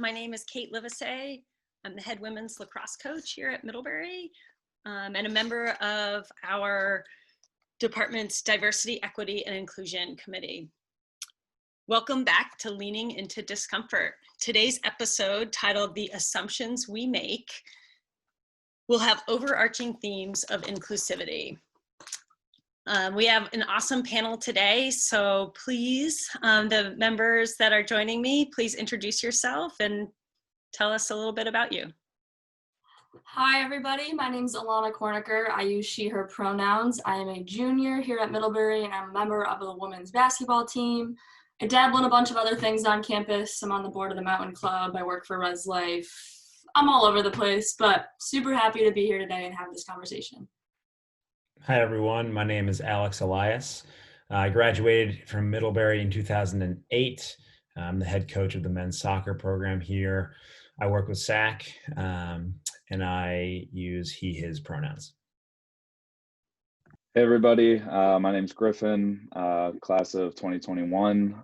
My name is Kate Livesay. I'm the head women's lacrosse coach here at Middlebury and a member of our department's Diversity, Equity, and Inclusion Committee. Welcome back to Leaning Into Discomfort. Today's episode, titled The Assumptions We Make, will have overarching themes of inclusivity. We have an awesome panel today, so please, the members that are joining me, please introduce yourself and tell us a little bit about you. Hi, everybody. My name is Alana Cornicker. I use she, her pronouns. I am a junior here at Middlebury, and I'm a member of the women's basketball team. I dabble in a bunch of other things on campus. I'm on the board of the Mountain Club. I work for Res Life. I'm all over the place, but super happy to be here today and have this conversation. Hi, everyone. My name is Alex Elias. I graduated from Middlebury in 2008. I'm the head coach of the men's soccer program here. I work with SAC, and I use he, his pronouns. Hey, everybody. My name's Griffin, class of 2021.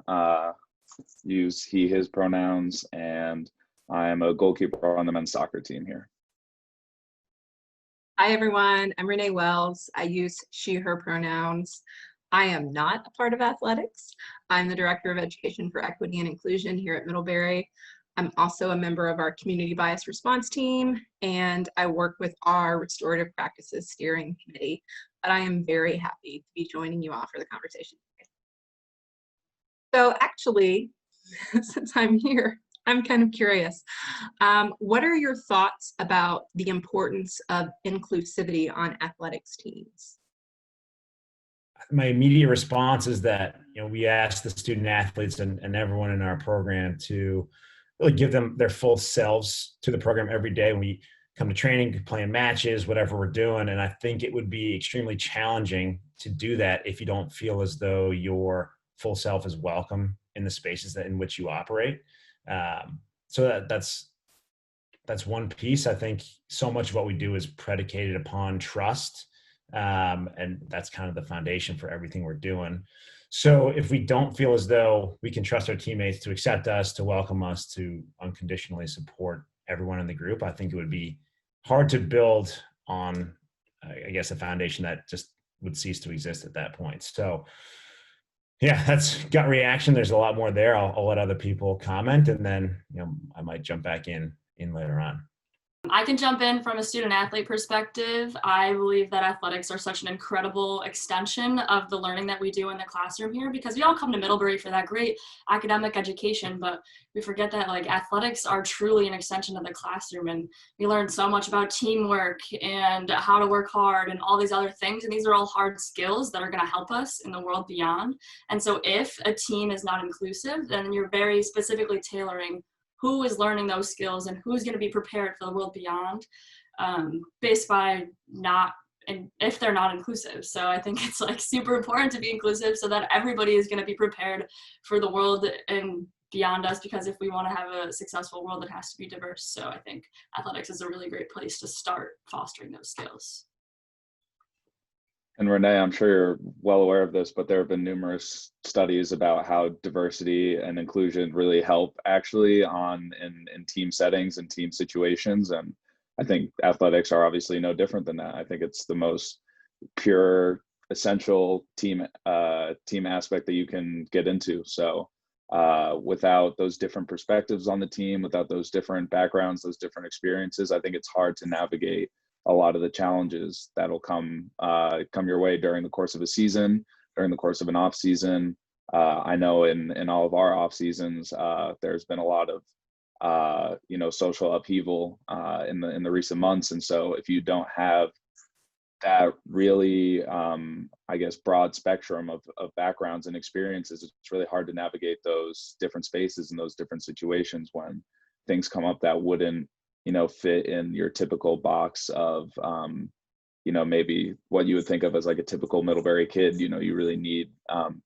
Use he, his pronouns, and I am a goalkeeper on the men's soccer team here. Hi, everyone. I'm Renee Wells. I use she, her pronouns. I am not a part of athletics. I'm the Director of Education for Equity and Inclusion here at Middlebury. I'm also a member of our Community Bias Response Team, and I work with our Restorative Practices Steering Committee. But I am very happy to be joining you all for the conversation today. So actually, since I'm here, I'm kind of curious. What are your thoughts about the importance of inclusivity on athletics teams? My immediate response is that we ask the student athletes and everyone in our program to really give them their full selves to the program every day when we come to training, playing matches, whatever we're doing. And I think it would be extremely challenging to do that if you don't feel as though your full self is welcome in the spaces in which you operate. So that's one piece. I think so much of what we do is predicated upon trust. And that's kind of the foundation for everything we're doing. So if we don't feel as though we can trust our teammates to accept us, to welcome us, to unconditionally support everyone in the group, I think it would be hard to build on, I guess, a foundation that just would cease to exist at that point. So yeah, that's gut reaction. There's a lot more there. I'll let other people comment, and then I might jump back in later on. I can jump in from a student athlete perspective. I believe that athletics are such an incredible extension of the learning that we do in the classroom here, because we all come to Middlebury for that great academic education, but we forget that athletics are truly an extension of the classroom, and we learn so much about teamwork and how to work hard and all these other things, and these are all hard skills that are going to help us in the world beyond. And so if a team is not inclusive, then you're very specifically tailoring who is learning those skills and who's going to be prepared for the world beyond, based by if they're not inclusive. So I think it's super important to be inclusive so that everybody is going to be prepared for the world and beyond us, because if we want to have a successful world, it has to be diverse. So I think athletics is a really great place to start fostering those skills. And Renee, I'm sure you're well aware of this, but there have been numerous studies about how diversity and inclusion really help actually in team settings and team situations. And I think athletics are obviously no different than that. I think it's the most pure, essential team aspect that you can get into. So without those different perspectives on the team, without those different backgrounds, those different experiences, I think it's hard to navigate a lot of the challenges that'll come your way during the course of a season, during the course of an off season. I know in all of our off seasons, there's been a lot of social upheaval in the recent months, and so if you don't have that really broad spectrum of backgrounds and experiences, it's really hard to navigate those different spaces and those different situations when things come up that wouldn't fit in your typical box of, maybe what you would think of as a typical Middlebury kid. You really need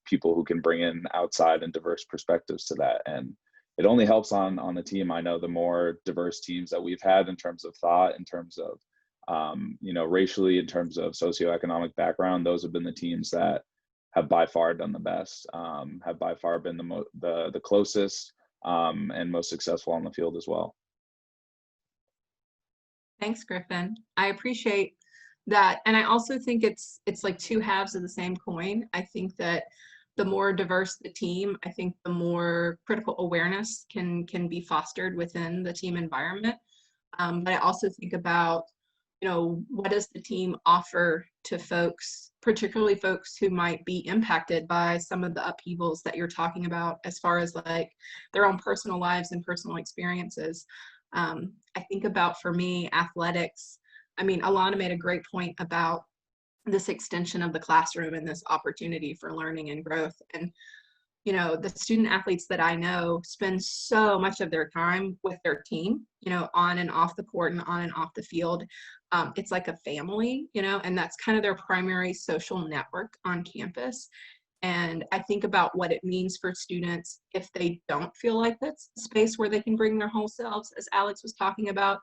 people who can bring in outside and diverse perspectives to that. And it only helps on the team. I know the more diverse teams that we've had in terms of thought, in terms of, racially, in terms of socioeconomic background, those have been the teams that have by far done the best, have by far been the closest, and most successful on the field as well. Thanks, Griffin. I appreciate that. And I also think it's like two halves of the same coin. I think that the more diverse the team, I think the more critical awareness can be fostered within the team environment. But I also think about, what does the team offer to folks, particularly folks who might be impacted by some of the upheavals that you're talking about as far as like their own personal lives and personal experiences. I think about, for me, athletics. I mean, Alana made a great point about this extension of the classroom and this opportunity for learning and growth. And, the student athletes that I know spend so much of their time with their team, on and off the court and on and off the field. It's like a family, and that's kind of their primary social network on campus. And I think about what it means for students if they don't feel like that's a space where they can bring their whole selves, as Alex was talking about,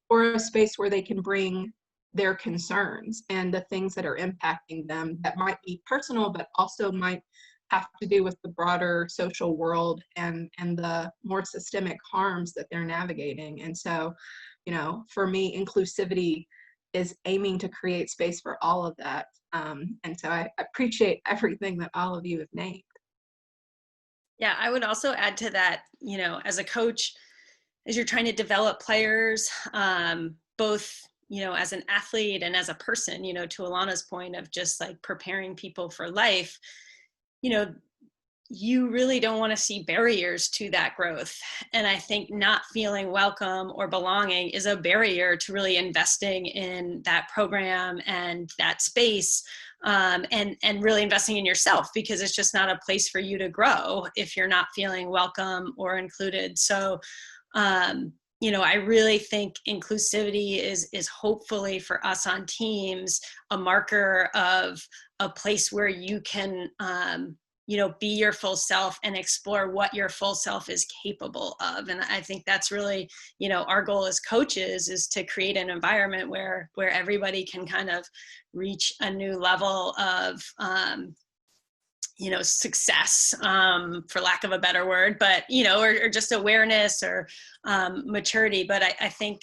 or a space where they can bring their concerns and the things that are impacting them that might be personal, but also might have to do with the broader social world and the more systemic harms that they're navigating. And so, for me, inclusivity is aiming to create space for all of that. And so I appreciate everything that all of you have named. Yeah, I would also add to that, as a coach, as you're trying to develop players, both, as an athlete and as a person, to Alana's point of just like preparing people for life, you really don't want to see barriers to that growth. And I think not feeling welcome or belonging is a barrier to really investing in that program and that space, and really investing in yourself, because it's just not a place for you to grow if you're not feeling welcome or included. So, I really think inclusivity is hopefully for us on teams a marker of a place where you can, be your full self and explore what your full self is capable of. And I think that's really, our goal as coaches is to create an environment where everybody can kind of reach a new level of, success, for lack of a better word, but, or just awareness or maturity. But I think,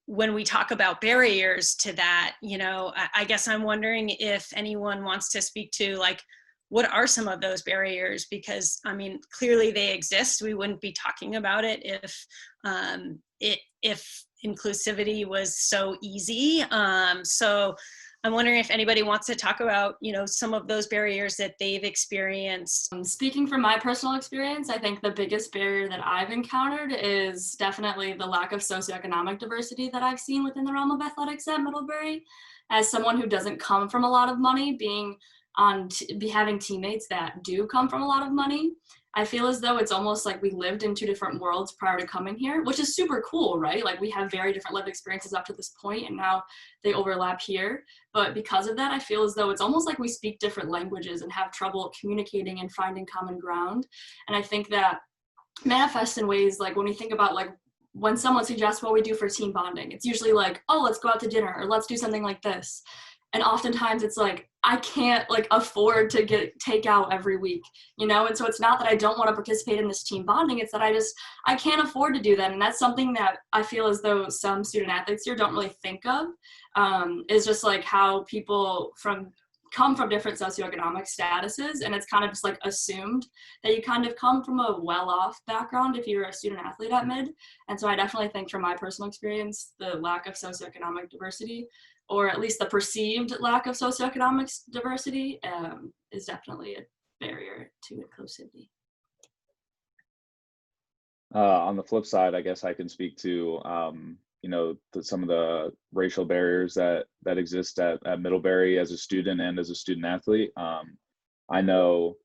when we talk about barriers to that, I guess I'm wondering if anyone wants to speak to, like, what are some of those barriers? Because, I mean, clearly they exist. We wouldn't be talking about it if inclusivity was so easy. So I'm wondering if anybody wants to talk about, some of those barriers that they've experienced. Speaking from my personal experience, I think the biggest barrier that I've encountered is definitely the lack of socioeconomic diversity that I've seen within the realm of athletics at Middlebury. As someone who doesn't come from a lot of money, having teammates that do come from a lot of money, I feel as though it's almost like we lived in two different worlds prior to coming here, which is super cool, right? Like, we have very different lived experiences up to this point, and now they overlap here. But because of that, I feel as though it's almost like we speak different languages and have trouble communicating and finding common ground. And I think that manifests in ways like when we think about, like, when someone suggests what we do for team bonding, it's usually like, oh, let's go out to dinner, or let's do something like this. And oftentimes it's like, I can't afford to get takeout every week, And so it's not that I don't want to participate in this team bonding. It's that I can't afford to do that. And that's something that I feel as though some student athletes here don't really think of, is just like how people come from different socioeconomic statuses. And it's kind of just like assumed that you kind of come from a well-off background if you're a student athlete at Mid. And so I definitely think from my personal experience, the lack of socioeconomic diversity, or at least the perceived lack of socioeconomic diversity, is definitely a barrier to inclusivity. On the flip side, I guess I can speak to, some of the racial barriers that exist at Middlebury as a student and as a student athlete. I know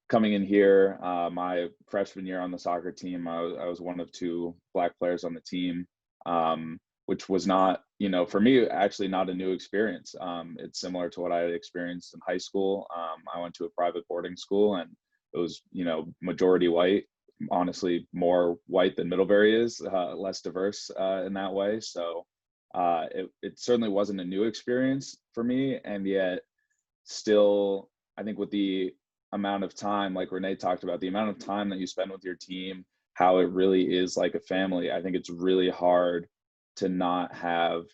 coming in here, my freshman year on the soccer team, I was one of two Black players on the team, which was not, for me, actually not a new experience. It's similar to what I had experienced in high school. I went to a private boarding school, and it was, majority white, honestly, more white than Middlebury is, less diverse in that way. So it certainly wasn't a new experience for me. And yet still, I think with the amount of time, like Renee talked about, the amount of time that you spend with your team, how it really is like a family. I think it's really hard to not have,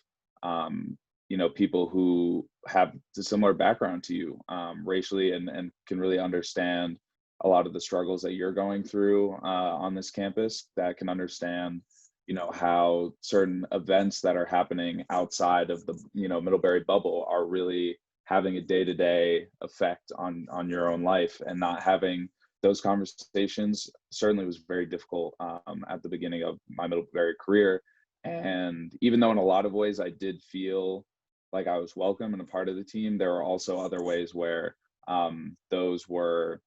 people who have a similar background to you, racially, and can really understand a lot of the struggles that you're going through on this campus, that can understand how certain events that are happening outside of the Middlebury bubble are really having a day-to-day effect on your own life. And not having those conversations certainly was very difficult at the beginning of my Middlebury career. And even though in a lot of ways I did feel like I was welcome and a part of the team, there are also other ways where those were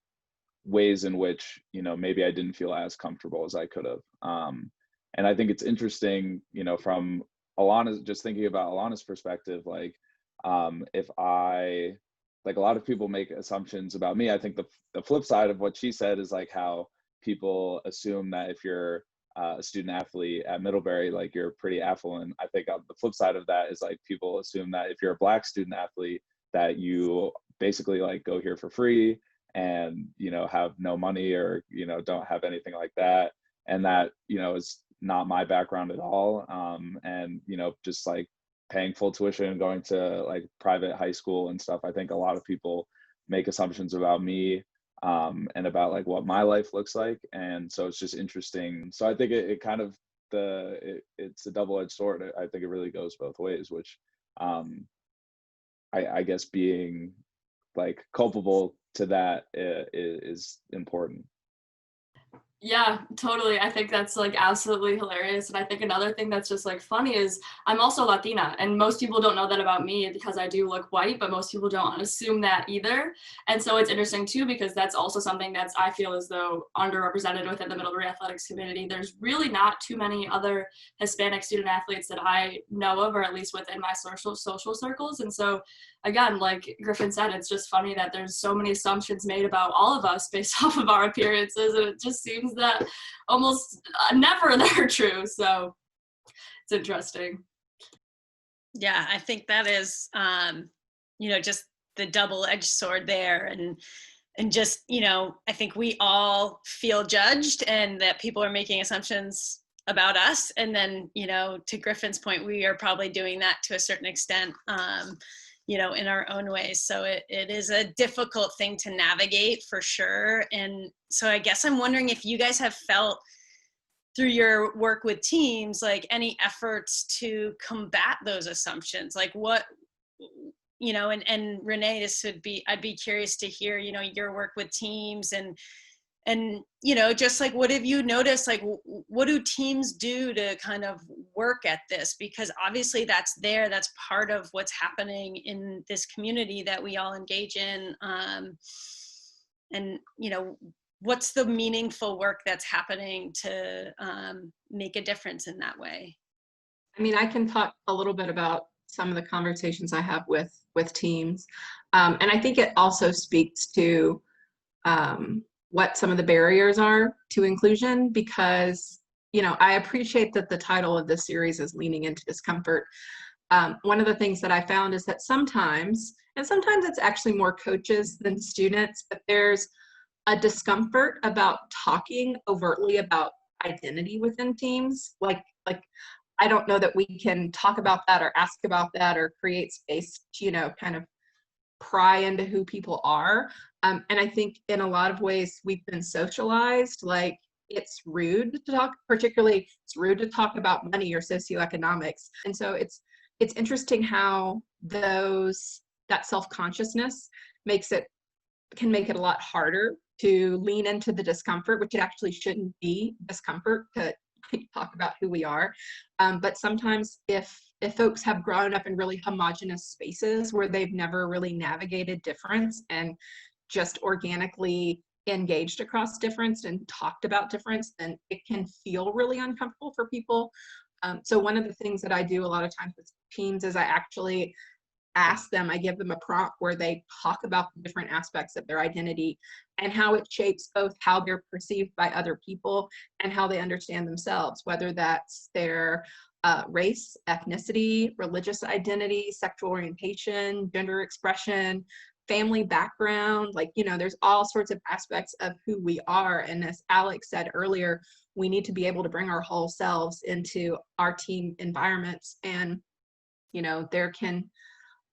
ways in which maybe I didn't feel as comfortable as I could have. And I think it's interesting, from Alana's, just thinking about Alana's perspective, like if I, like, a lot of people make assumptions about me. I think the flip side of what she said is like how people assume that if you're a student athlete at Middlebury, like you're pretty affluent. I think the flip side of that is like people assume that if you're a Black student athlete, that you basically like go here for free and have no money, or don't have anything like that. And that is not my background at all. And just like paying full tuition and going to like private high school and stuff, I think a lot of people make assumptions about me and about like what my life looks like. And so it's just interesting. So I think it kind of it's a double-edged sword. I think it really goes both ways, which I guess being like culpable to that is important. Yeah, totally. I think that's like absolutely hilarious. And I think another thing that's just like funny is I'm also Latina, and most people don't know that about me because I do look white, but most people don't assume that either. And so it's interesting too, because that's also something that's, I feel as though, underrepresented within the Middlebury athletics community. There's really not too many other Hispanic student athletes that I know of, or at least within my social circles. And so again, like Griffin said, it's just funny that there's so many assumptions made about all of us based off of our appearances, and it just seems that almost never they're true. So it's interesting. Yeah, I think that is, just the double-edged sword there, and just, I think we all feel judged, and that people are making assumptions about us, and then, to Griffin's point, we are probably doing that to a certain extent. In our own ways. So it is a difficult thing to navigate for sure. And so I guess I'm wondering if you guys have felt through your work with teams, like any efforts to combat those assumptions, like what, and Renee, I'd be curious to hear, your work with teams and just like, what have you noticed? Like, what do teams do to kind of work at this? Because obviously that's part of what's happening in this community that we all engage in. And, what's the meaningful work that's happening to make a difference in that way? I mean, I can talk a little bit about some of the conversations I have with teams. And I think it also speaks to what some of the barriers are to inclusion, because, I appreciate that the title of this series is Leaning Into Discomfort. One of the things that I found is that sometimes it's actually more coaches than students, but there's a discomfort about talking overtly about identity within teams. Like I don't know that we can talk about that or ask about that or create space to, kind of pry into who people are. And I think in a lot of ways we've been socialized, like it's rude to talk, particularly it's rude to talk about money or socioeconomics. And so it's interesting how that self-consciousness can make it a lot harder to lean into the discomfort, which it actually shouldn't be discomfort to talk about who we are. But sometimes if folks have grown up in really homogenous spaces where they've never really navigated difference and just organically engaged across difference and talked about difference, then it can feel really uncomfortable for people. So one of the things that I do a lot of times with teams is I actually ask them, I give them a prompt where they talk about the different aspects of their identity and how it shapes both how they're perceived by other people and how they understand themselves, whether that's their race, ethnicity, religious identity, sexual orientation, gender expression, family background, like, there's all sorts of aspects of who we are. And as Alex said earlier, we need to be able to bring our whole selves into our team environments. And, there can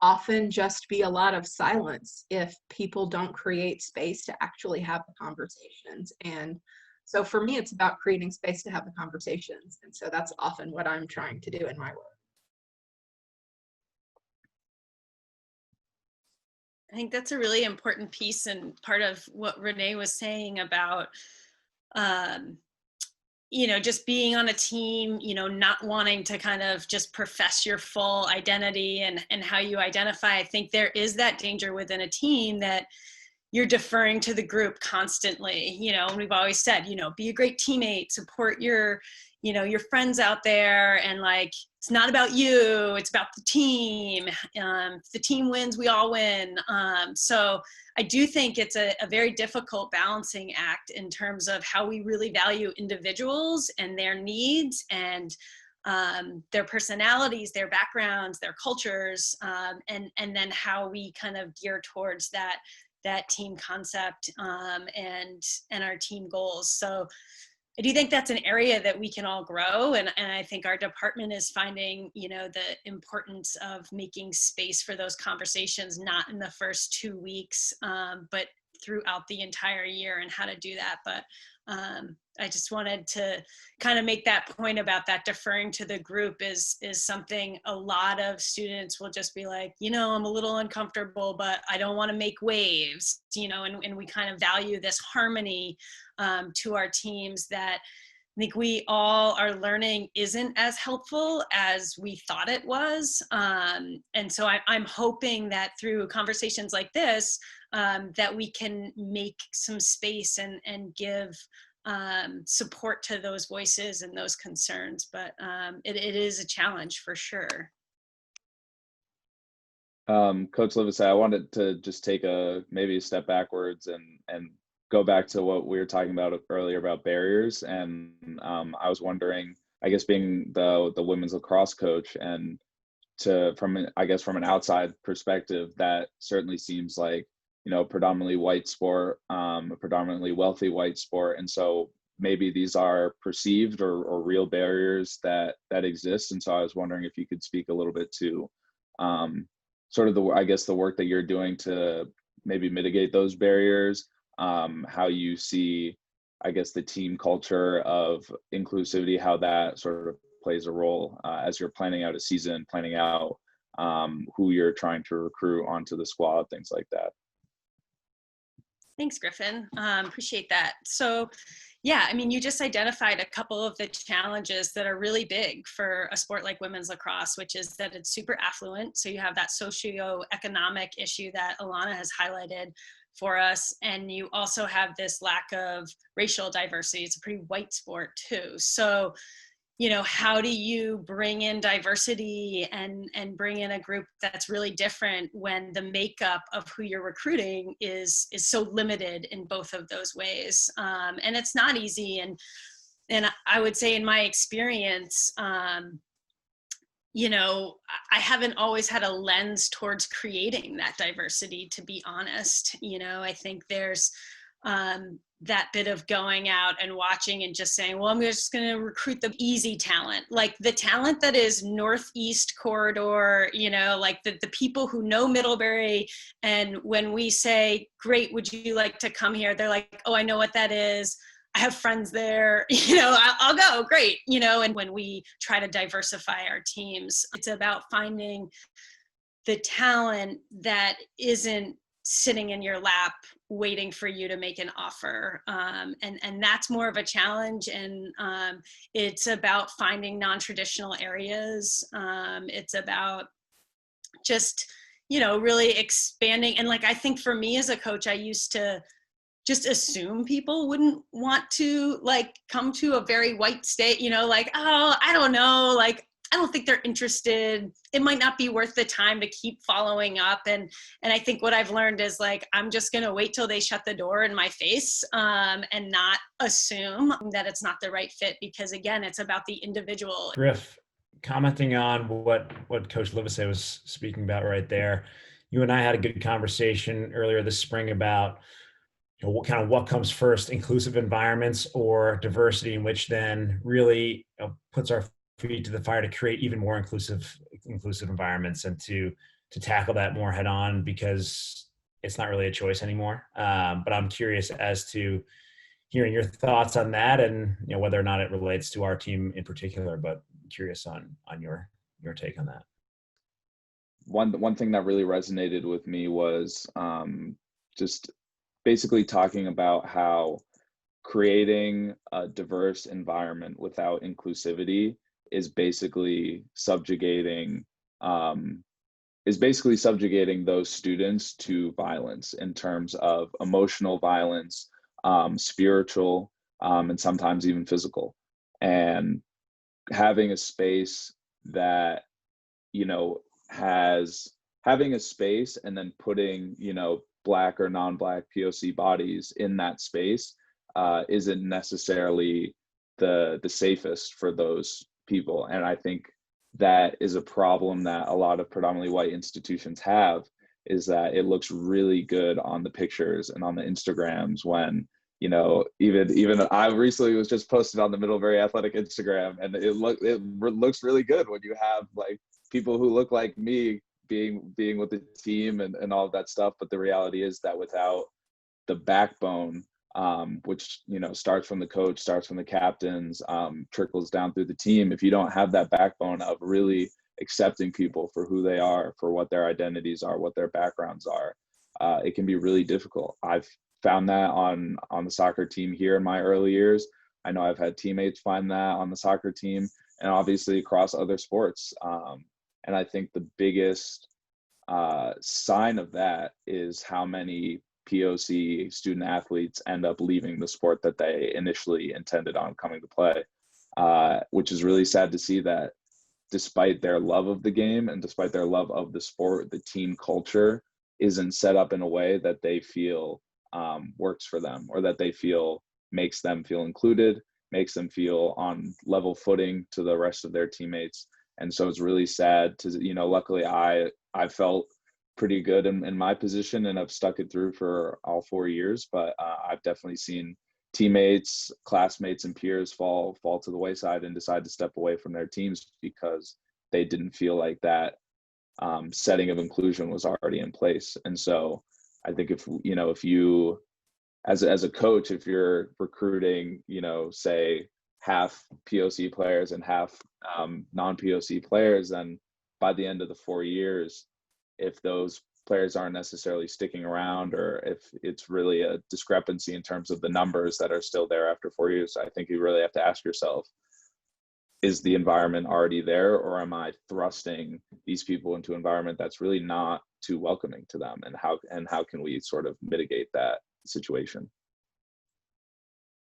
often just be a lot of silence if people don't create space to actually have the conversations. And so for me, it's about creating space to have the conversations. And so that's often what I'm trying to do in my work. I think that's a really important piece and part of what Renee was saying about, just being on a team, not wanting to kind of just profess your full identity and how you identify. I think there is that danger within a team that you're deferring to the group constantly, and we've always said, be a great teammate, support your friends out there. And like, it's not about you, it's about the team. If the team wins, we all win. So I do think it's a very difficult balancing act in terms of how we really value individuals and their needs and their personalities, their backgrounds, their cultures, and then how we kind of gear towards that team concept and our team goals. So I do think that's an area that we can all grow. And I think our department is finding, the importance of making space for those conversations, not in the first 2 weeks, but throughout the entire year and how to do that. But I just wanted to kind of make that point about that deferring to the group is something a lot of students will just be like, I'm a little uncomfortable, but I don't want to make waves, and we kind of value this harmony to our teams that I think we all are learning isn't as helpful as we thought it was. And so I'm hoping that through conversations like this, that we can make some space and give support to those voices and those concerns. But it is a challenge for sure. Coach Livesay, I wanted to just take maybe a step backwards and go back to what we were talking about earlier about barriers. And I was wondering, I guess being the women's lacrosse coach and from an outside perspective, that certainly seems like, predominantly white sport, a predominantly wealthy white sport. And so maybe these are perceived or real barriers that exist. And so I was wondering if you could speak a little bit to sort of the work that you're doing to maybe mitigate those barriers, how you see, the team culture of inclusivity, how that sort of plays a role as you're planning out a season, planning out who you're trying to recruit onto the squad, things like that. Thanks, Griffin. Appreciate that. So yeah, you just identified a couple of the challenges that are really big for a sport like women's lacrosse, which is that it's super affluent. So you have that socioeconomic issue that Alana has highlighted for us. And you also have this lack of racial diversity. It's a pretty white sport too. So, how do you bring in diversity and bring in a group that's really different when the makeup of who you're recruiting is so limited in both of those ways? And it's not easy. And I would say in my experience, I haven't always had a lens towards creating that diversity, to be honest. I think there's that bit of going out and watching and just saying, well, I'm just going to recruit the easy talent, like the talent that is Northeast corridor, like the people who know Middlebury. And when we say, great, would you like to come here? They're like, oh, I know what that is. I have friends there, I'll go, great. And when we try to diversify our teams, it's about finding the talent that isn't sitting in your lap waiting for you to make an offer. And that's more of a challenge. And it's about finding non-traditional areas. It's about just, really expanding. And I think for me as a coach, I used to just assume people wouldn't want to come to a very white state, oh, I don't know, I don't think they're interested. It might not be worth the time to keep following up. And I think what I've learned is I'm just going to wait till they shut the door in my face and not assume that it's not the right fit, because again, it's about the individual. Griff, commenting on what Coach Livesay was speaking about right there, you and I had a good conversation earlier this spring about what comes first, inclusive environments or diversity, in which then really puts our feet to the fire to create even more inclusive environments and to tackle that more head on, because it's not really a choice anymore. But I'm curious as to hearing your thoughts on that, and whether or not it relates to our team in particular, but curious on your take on that. One thing that really resonated with me was just basically talking about how creating a diverse environment without inclusivity is basically subjugating those students to violence, in terms of emotional violence, spiritual, and sometimes even physical. And having a space that, having a space and then putting, Black or non-Black POC bodies in that space isn't necessarily the safest for those people. And I think that is a problem that a lot of predominantly white institutions have, is that it looks really good on the pictures and on the Instagrams when, even I recently was just posted on the Middlebury Athletic Instagram, and it looks really good when you have like people who look like me being with the team and all of that stuff. But the reality is that without the backbone, which starts from the coach, starts from the captains, trickles down through the team, if you don't have that backbone of really accepting people for who they are, for what their identities are, what their backgrounds are, it can be really difficult. I've found that on the soccer team here in my early years. I know I've had teammates find that on the soccer team, and obviously across other sports. And I think the biggest sign of that is how many POC student athletes end up leaving the sport that they initially intended on coming to play, which is really sad to see, that despite their love of the game and despite their love of the sport, the team culture isn't set up in a way that they feel works for them, or that they feel makes them feel included, makes them feel on level footing to the rest of their teammates. And so it's really sad to, luckily I felt pretty good in my position, and I've stuck it through for all 4 years. But I've definitely seen teammates, classmates, and peers fall to the wayside and decide to step away from their teams because they didn't feel like that setting of inclusion was already in place. And so I think if you, as a coach, if you're recruiting, say half POC players and half non-POC players, then by the end of the 4 years, if those players aren't necessarily sticking around, or if it's really a discrepancy in terms of the numbers that are still there after 4 years, I think you really have to ask yourself, is the environment already there, or am I thrusting these people into an environment that's really not too welcoming to them? And how can we sort of mitigate that situation?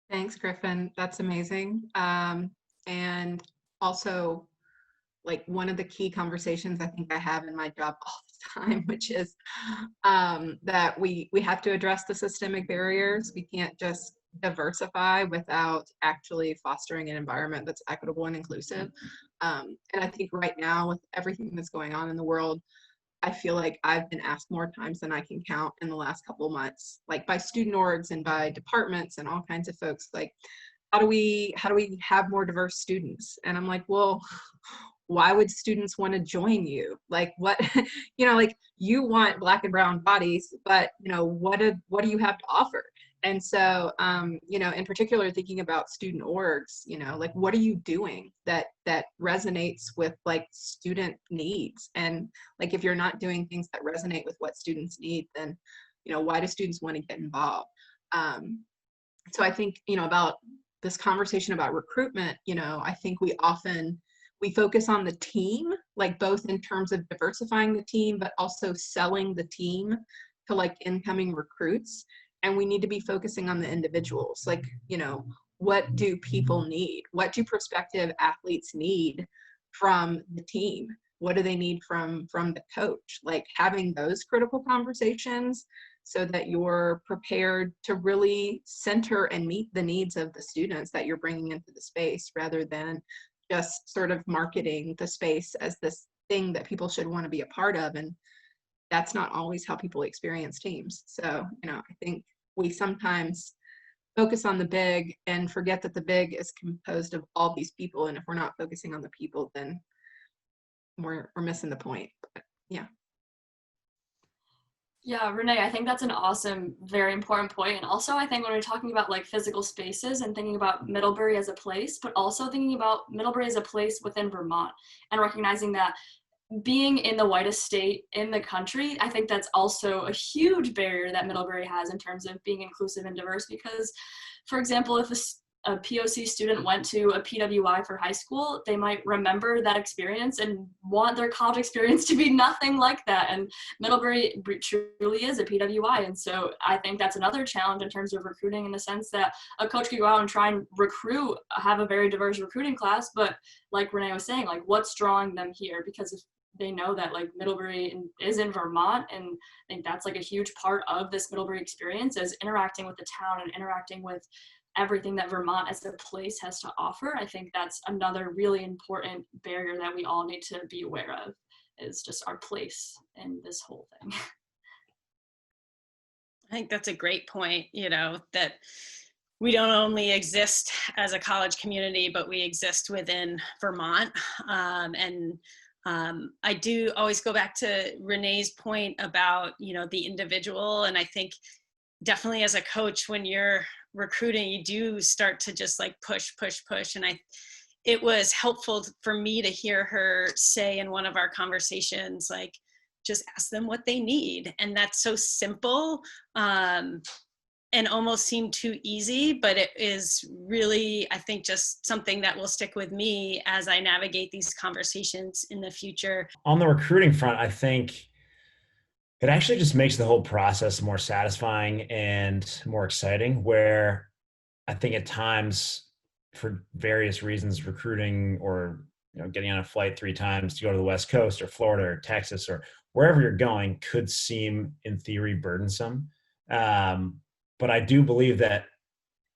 Thanks, Griffin. That's amazing. And also, like, one of the key conversations I think I have in my job all the time, which is that we have to address the systemic barriers. We can't just diversify without actually fostering an environment that's equitable and inclusive. And I think right now, with everything that's going on in the world, I feel like I've been asked more times than I can count in the last couple of months, like by student orgs and by departments and all kinds of folks, like, how do we have more diverse students? And I'm like, well, why would students want to join you? Like, what, like, you want Black and brown bodies, but what do you have to offer? And so, in particular, thinking about student orgs, like, what are you doing that resonates with like student needs? And like, if you're not doing things that resonate with what students need, then, why do students want to get involved? So I think, about this conversation about recruitment, I think we focus on the team, like both in terms of diversifying the team, but also selling the team to like incoming recruits. And we need to be focusing on the individuals. Like, what do people need? What do prospective athletes need from the team? What do they need from the coach? Like, having those critical conversations so that you're prepared to really center and meet the needs of the students that you're bringing into the space, rather than just sort of marketing the space as this thing that people should want to be a part of. And that's not always how people experience teams. So, I think we sometimes focus on the big and forget that the big is composed of all these people. And if we're not focusing on the people, then we're missing the point. But yeah. Yeah, Renee, I think that's an awesome, very important point. And also, I think when we're talking about like physical spaces and thinking about Middlebury as a place, but also thinking about Middlebury as a place within Vermont and recognizing that being in the whitest state in the country, I think that's also a huge barrier that Middlebury has in terms of being inclusive and diverse. Because, for example, if a POC student went to a PWI for high school, they might remember that experience and want their college experience to be nothing like that. And Middlebury truly is a PWI. And so I think that's another challenge in terms of recruiting, in the sense that a coach could go out and try and recruit, have a very diverse recruiting class. But like Renee was saying, like, what's drawing them here? Because if they know that like Middlebury is in Vermont, and I think that's like a huge part of this Middlebury experience, is interacting with the town and interacting with everything that Vermont as a place has to offer. I think that's another really important barrier that we all need to be aware of, is just our place in this whole thing. I think that's a great point, that we don't only exist as a college community, but we exist within Vermont. I do always go back to Renee's point about, the individual. And I think definitely as a coach, when you're recruiting, you do start to just like push. And it was helpful for me to hear her say in one of our conversations, like, just ask them what they need. And that's so simple. And almost seemed too easy, but it is really, I think, just something that will stick with me as I navigate these conversations in the future. On the recruiting front, I think it actually just makes the whole process more satisfying and more exciting, where I think at times, for various reasons, recruiting or getting on a flight 3 times to go to the West Coast or Florida or Texas or wherever you're going could seem, in theory, burdensome. But I do believe that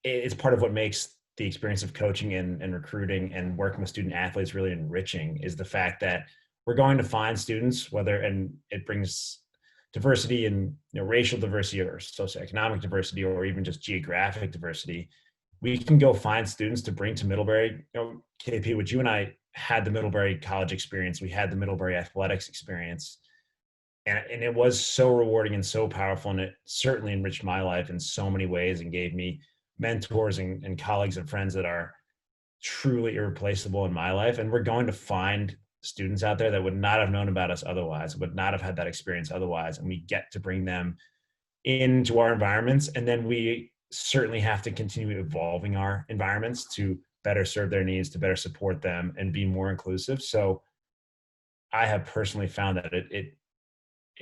it's part of what makes the experience of coaching and recruiting and working with student athletes really enriching, is the fact that we're going to find students, and it brings diversity and racial diversity or socioeconomic diversity or even just geographic diversity. We can go find students to bring to Middlebury. KP, which you and I had the Middlebury college experience, we had the Middlebury athletics experience. And it was so rewarding and so powerful. And it certainly enriched my life in so many ways and gave me mentors and colleagues and friends that are truly irreplaceable in my life. And we're going to find students out there that would not have known about us otherwise, would not have had that experience otherwise. And we get to bring them into our environments. And then we certainly have to continue evolving our environments to better serve their needs, to better support them and be more inclusive. So I have personally found that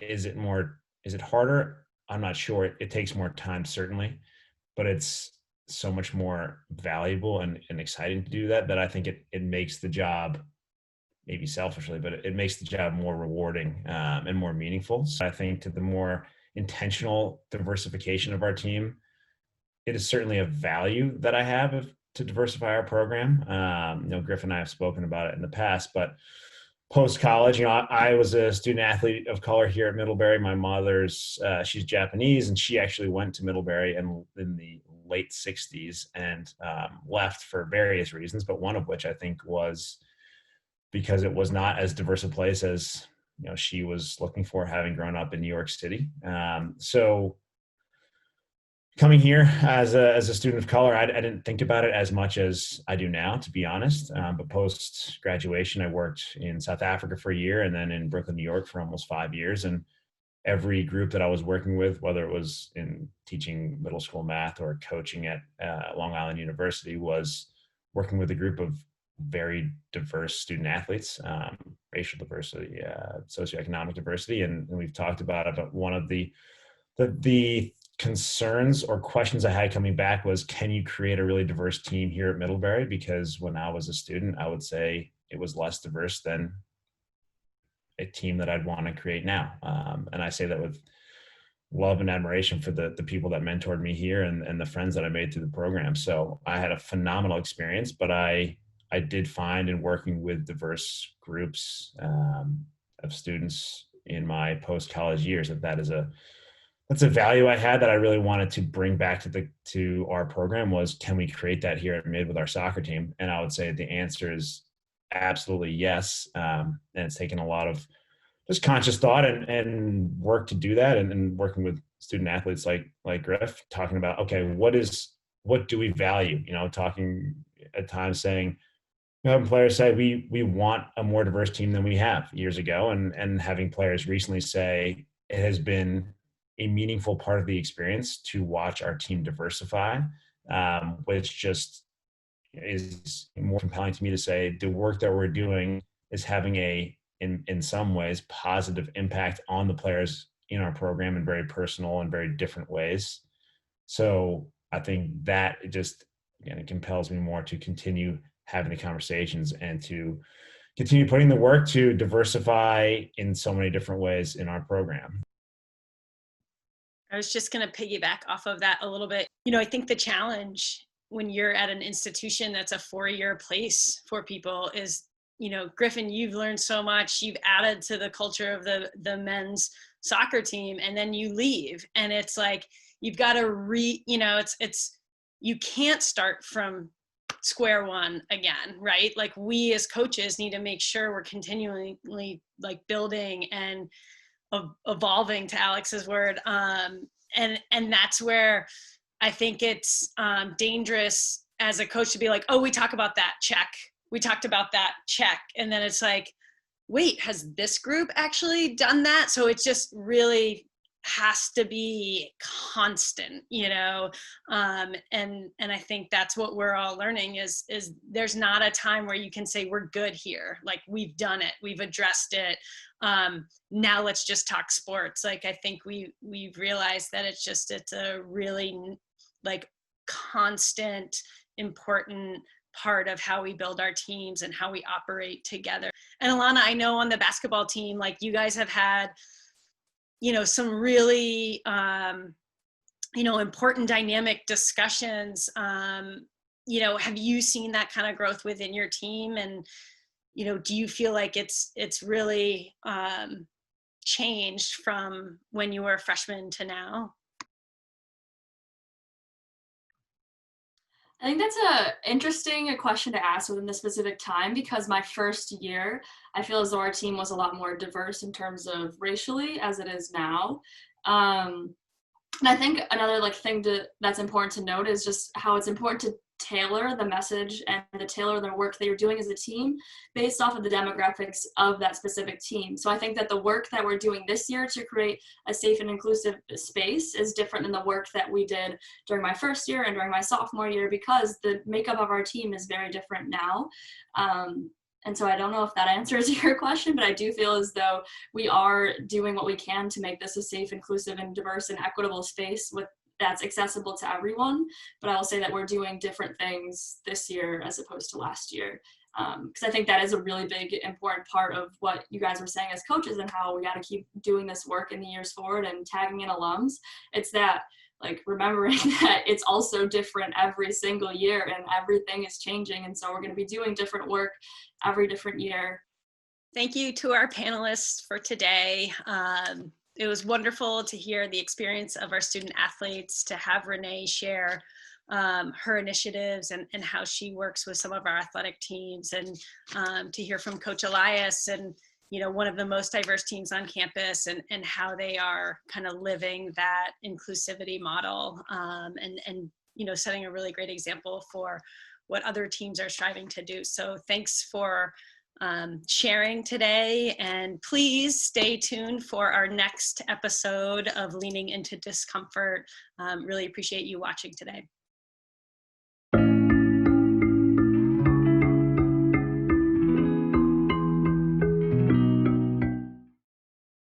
is it harder? I'm not sure. It takes more time, certainly, but it's so much more valuable and exciting to do that I think it makes the job, maybe selfishly, but it makes the job more rewarding and more meaningful. So I think to the more intentional diversification of our team, it is certainly a value that I have to diversify our program. Griff and I have spoken about it in the past, but post-college, I was a student athlete of color here at Middlebury. My mother's, she's Japanese, and she actually went to Middlebury in the late 60s and left for various reasons, but one of which I think was because it was not as diverse a place as she was looking for, having grown up in New York City. So coming here as a student of color, I didn't think about it as much as I do now, to be honest. But post graduation, I worked in South Africa for a year and then in Brooklyn, New York for almost 5 years. And every group that I was working with, whether it was in teaching middle school math or coaching at Long Island University, was working with a group of very diverse student athletes, racial diversity, socioeconomic diversity. And we've talked about it, but one of the concerns or questions I had coming back was, can you create a really diverse team here at Middlebury? Because when I was a student, I would say it was less diverse than a team that I'd want to create now. And I say that with love and admiration for the people that mentored me here and the friends that I made through the program. So I had a phenomenal experience, but I did find in working with diverse groups of students, in my post-college years, that's a value I had that I really wanted to bring back to our program was, can we create that here at Mid with our soccer team? And I would say the answer is absolutely yes. And it's taken a lot of just conscious thought and work to do that, and working with student athletes like Griff, talking about, okay, what do we value? Talking at times saying, having players say we want a more diverse team than we have years ago, and having players recently say it has been a meaningful part of the experience to watch our team diversify, which just is more compelling to me to say the work that we're doing is having in some ways positive impact on the players in our program in very personal and very different ways. So I think that it compels me more to continue having the conversations and to continue putting the work to diversify in so many different ways in our program. I was just going to piggyback off of that a little bit. I think the challenge when you're at an institution that's a 4-year place for people is, Griffin, you've learned so much, you've added to the culture of the men's soccer team, and then you leave, and it's like, you've got to you can't start from square one again, right? Like, we as coaches need to make sure we're continually like building and evolving, to Alex's word. And that's where I think it's dangerous as a coach to be like, oh, we talk about that, check. We talked about that, check. And then it's like, wait, has this group actually done that? So it just really has to be constant, and I think that's what we're all learning is there's not a time where you can say we're good here, like we've done it, we've addressed it, now let's just talk sports. Like, I think we've realized that it's a really like constant, important part of how we build our teams and how we operate together. And Alana, I know on the basketball team, like, you guys have had some really, important dynamic discussions. Have you seen that kind of growth within your team? And, do you feel like it's really changed from when you were a freshman to now? I think that's a interesting question to ask within this specific time, because my first year, I feel as though our team was a lot more diverse in terms of racially as it is now. And I think another thing that's important to note is just how it's important to tailor the message and to tailor the work that you're doing as a team based off of the demographics of that specific team. So I think that the work that we're doing this year to create a safe and inclusive space is different than the work that we did during my first year and during my sophomore year, because the makeup of our team is very different now. And so I don't know if that answers your question, but I do feel as though we are doing what we can to make this a safe, inclusive, and diverse and equitable space that's accessible to everyone. But I will say that we're doing different things this year as opposed to last year. Because I think that is a really big, important part of what you guys were saying as coaches and how we got to keep doing this work in the years forward and tagging in alums. It's that, remembering that it's also different every single year and everything is changing. And so we're going to be doing different work every different year. Thank you to our panelists for today. It was wonderful to hear the experience of our student athletes, to have Renee share her initiatives and how she works with some of our athletic teams, and to hear from Coach Elias and one of the most diverse teams on campus, and how they are kind of living that inclusivity model, and setting a really great example for what other teams are striving to do. So thanks for sharing today, and please stay tuned for our next episode of Leaning Into Discomfort. Really appreciate you watching today.